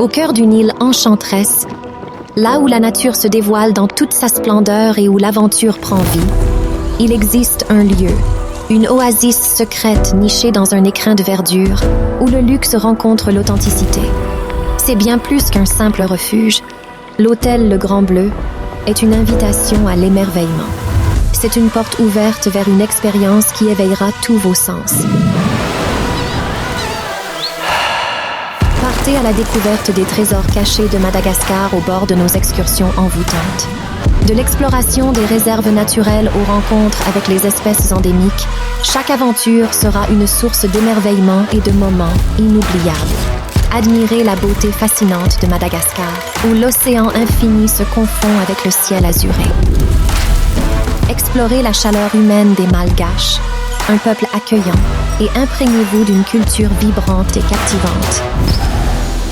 au cœur d'une île enchanteresse, là où la nature se dévoile dans toute sa splendeur et où l'aventure prend vie, il existe un lieu, une oasis secrète nichée dans un écrin de verdure, où le luxe rencontre l'authenticité. C'est bien plus qu'un simple refuge. L'hôtel Le Grand Bleu est une invitation à l'émerveillement. C'est une porte ouverte vers une expérience qui éveillera tous vos sens. Partez à la découverte des trésors cachés de Madagascar au bord de nos excursions envoûtantes. De l'exploration des réserves naturelles aux rencontres avec les espèces endémiques, chaque aventure sera une source d'émerveillement et de moments inoubliables. Admirez la beauté fascinante de Madagascar, où l'océan infini se confond avec le ciel azuré. Explorez la chaleur humaine des Malgaches, un peuple accueillant, et imprégnez-vous d'une culture vibrante et captivante.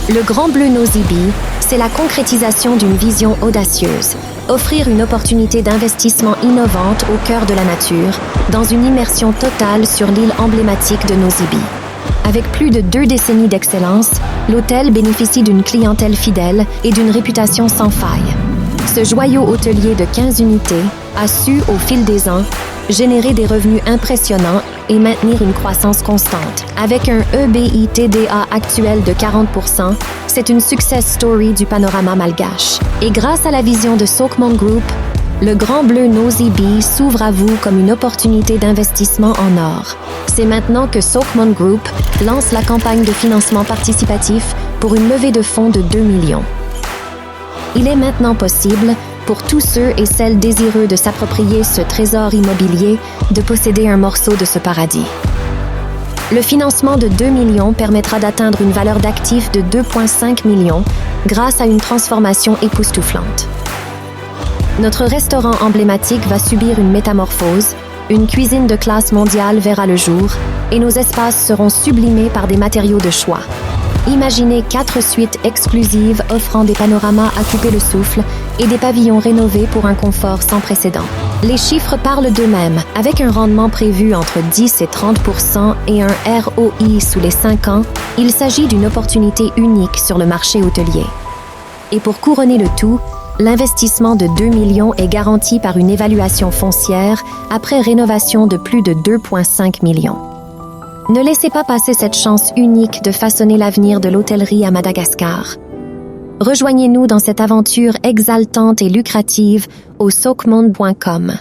Le Grand Bleu Nosy-Be, c'est la concrétisation d'une vision audacieuse. Offrir une opportunité d'investissement innovante au cœur de la nature, dans une immersion totale sur l'île emblématique de Nosy-Be. Avec plus de 2 décennies d'excellence, l'hôtel bénéficie d'une clientèle fidèle et d'une réputation sans faille. Ce joyau hôtelier de 15 unités a su, au fil des ans, générer des revenus impressionnants et maintenir une croissance constante. Avec un EBITDA actuel de 40%, c'est une success story du panorama malgache. Et grâce à la vision de Sokhmon Group, le Grand Bleu Nosy-Be s'ouvre à vous comme une opportunité d'investissement en or. C'est maintenant que Sokhmon Group lance la campagne de financement participatif pour une levée de fonds de 2 millions. Il est maintenant possible, pour tous ceux et celles désireux de s'approprier ce trésor immobilier, de posséder un morceau de ce paradis. Le financement de 2 millions permettra d'atteindre une valeur d'actifs de 2,5 millions grâce à une transformation époustouflante. Notre restaurant emblématique va subir une métamorphose, une cuisine de classe mondiale verra le jour et nos espaces seront sublimés par des matériaux de choix. Imaginez 4 suites exclusives offrant des panoramas à couper le souffle et des pavillons rénovés pour un confort sans précédent. Les chiffres parlent d'eux-mêmes, avec un rendement prévu entre 10 et 30% et un ROI sous les 5 ans, il s'agit d'une opportunité unique sur le marché hôtelier. Et pour couronner le tout, l'investissement de 2 millions est garanti par une évaluation foncière après rénovation de plus de 2,5 millions. Ne laissez pas passer cette chance unique de façonner l'avenir de l'hôtellerie à Madagascar. Rejoignez-nous dans cette aventure exaltante et lucrative au sokhmon.com.